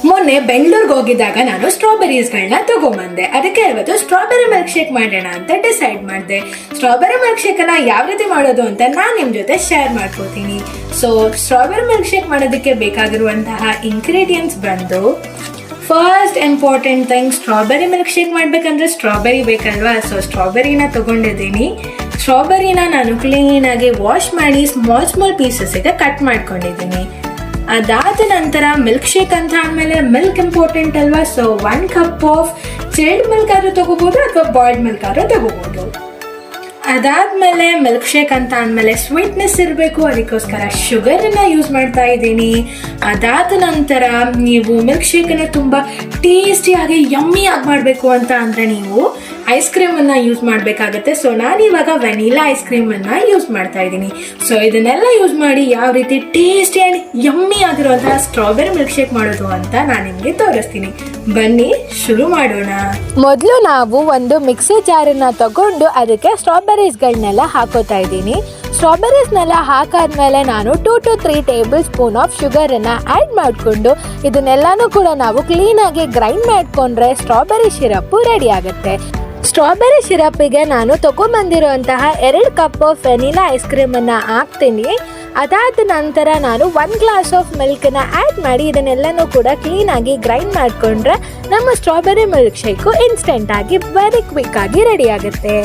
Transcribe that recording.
ಮೊನ್ನೆ ಬೆಂಗಳೂರಿಗೆ ಹೋಗಿದ್ದಾಗ ನಾನು ಸ್ಟ್ರಾಬೆರೀಸ್ಗಳನ್ನ ತಗೊಂಬಂದೆ. ಅದಕ್ಕೆ ಇವತ್ತು ಸ್ಟ್ರಾಬೆರಿ ಮಿಲ್ಕ್ ಶೇಕ್ ಮಾಡೋಣ ಅಂತ ಡಿಸೈಡ್ ಮಾಡಿದೆ. ಸ್ಟ್ರಾಬೆರಿ ಮಿಲ್ಕ್ ಶೇಕನ್ನು ಯಾವ ರೀತಿ ಮಾಡೋದು ಅಂತ ನಾನು ನಿಮ್ಮ ಜೊತೆ ಶೇರ್ ಮಾಡ್ಕೋತೀನಿ. ಸೊ ಸ್ಟ್ರಾಬೆರಿ ಮಿಲ್ಕ್ ಶೇಕ್ ಮಾಡೋದಕ್ಕೆ ಬೇಕಾಗಿರುವಂತಹ ಇಂಗ್ರೀಡಿಯೆಂಟ್ಸ್ ಬಂದು, first important thing, strawberry milk shake ಮಾಡಬೇಕಂದ್ರೆ ಸ್ಟ್ರಾಬೆರಿ ಬೇಕಲ್ವಾ. ಸೊ ಸ್ಟ್ರಾಬೆರಿನ ತೊಗೊಂಡಿದ್ದೀನಿ. ಸ್ಟ್ರಾಬೆರಿನ ನಾನು ಕ್ಲೀನಾಗಿ ವಾಶ್ ಮಾಡಿ ಸ್ಮಾಲ್ ಪೀಸಸ್ಗೆ ಕಟ್ ಮಾಡ್ಕೊಂಡಿದ್ದೀನಿ. ಅದಾದ ನಂತರ ಮಿಲ್ಕ್ ಶೇಕ್ ಅಂತ ಆದಮೇಲೆ ಮಿಲ್ಕ್ ಇಂಪಾರ್ಟೆಂಟ್ ಅಲ್ವಾ. So 1 cup of chilled milk ಆದ್ರೂ ತಗೋಬೋದು ಅಥವಾ ಬಾಯ್ಲ್ಡ್ ಮಿಲ್ಕ್ ಆದ್ರೂ ತಗೋಬೋದು. ಅದಾದ್ಮೇಲೆ ಮಿಲ್ಕ್ ಶೇಕ್ ಅಂತ ಅಂದಮೇಲೆ ಸ್ವೀಟ್ನೆಸ್ ಇರಬೇಕು, ಅದಕ್ಕೋಸ್ಕರ ಶುಗರನ್ನು ಯೂಸ್ ಮಾಡ್ತಾ ಇದ್ದೀನಿ. ಅದಾದ ನಂತರ ನೀವು ಮಿಲ್ಕ್ ಶೇಕನ್ನು ತುಂಬ ಟೇಸ್ಟಿಯಾಗಿ ಯಮ್ಮಿ ಆಗಿ ಮಾಡಬೇಕು ಅಂತ ಅಂದರೆ ನೀವು ಐಸ್ ಕ್ರೀಮನ್ನು ಯೂಸ್ ಮಾಡಬೇಕಾಗತ್ತೆ. ಸೊ ನಾನಿವಾಗ ವೆನಿಲಾ ಐಸ್ ಕ್ರೀಮನ್ನು ಯೂಸ್ ಮಾಡ್ತಾ ಇದ್ದೀನಿ. ಸೊ ಇದನ್ನೆಲ್ಲ ಯೂಸ್ ಮಾಡಿ ಯಾವ ರೀತಿ ಟೇಸ್ಟಿ ಆ್ಯಂಡ್ ಯಮ್ಮಿ ಆಗಿರುವಂತಹ ಸ್ಟ್ರಾಬೆರಿ ಮಿಲ್ಕ್ ಶೇಕ್ ಮಾಡೋದು ಅಂತ ನಾನು ನಿಮಗೆ ತೋರಿಸ್ತೀನಿ. ಬನ್ನಿ ಶುರು ಮಾಡೋಣ. ಮೊದಲು ನಾವು ಒಂದು ಮಿಕ್ಸಿ ಜಾರನ್ನ ತಗೊಂಡು ಅದಕ್ಕೆ ಸ್ಟ್ರಾಬೆರೀಸ್ಗಳನ್ನೆಲ್ಲ ಹಾಕೋತಾ ಇದ್ದೀನಿ. ಸ್ಟ್ರಾಬೆರೀಸ್ನೆಲ್ಲ ಹಾಕಾದ್ಮೇಲೆ ನಾನು 2 to 3 ಟೇಬಲ್ ಸ್ಪೂನ್ ಆಫ್ ಶುಗರನ್ನು ಆ್ಯಡ್ ಮಾಡಿಕೊಂಡು ಇದನ್ನೆಲ್ಲನೂ ಕೂಡ ನಾವು ಕ್ಲೀನಾಗಿ ಗ್ರೈಂಡ್ ಮಾಡಿಕೊಂಡ್ರೆ ಸ್ಟ್ರಾಬೆರಿ ಸಿರಪ್ಪು ರೆಡಿ ಆಗುತ್ತೆ. ಸ್ಟ್ರಾಬೆರಿ ಸಿರಪ್ಪಿಗೆ ನಾನು ತೊಗೊಂಬಂದಿರುವಂತಹ 2 ಕಪ್ ಆಫ್ ವೆನಿಲಾ ಐಸ್ ಕ್ರೀಮನ್ನು ಹಾಕ್ತೀನಿ. ಅದಾದ ನಂತರ ನಾನು 1 ಗ್ಲಾಸ್ ಆಫ್ ಮಿಲ್ಕನ್ನು ಆ್ಯಡ್ ಮಾಡಿ ಇದನ್ನೆಲ್ಲನೂ ಕೂಡ ಕ್ಲೀನಾಗಿ ಗ್ರೈಂಡ್ ಮಾಡಿಕೊಂಡ್ರೆ ನಮ್ಮ ಸ್ಟ್ರಾಬೆರಿ ಮಿಲ್ಕ್ ಶೇಕು ಇನ್ಸ್ಟೆಂಟಾಗಿ ವೆರಿ ಕ್ವಿಕ್ಕಾಗಿ ರೆಡಿ ಆಗುತ್ತೆ.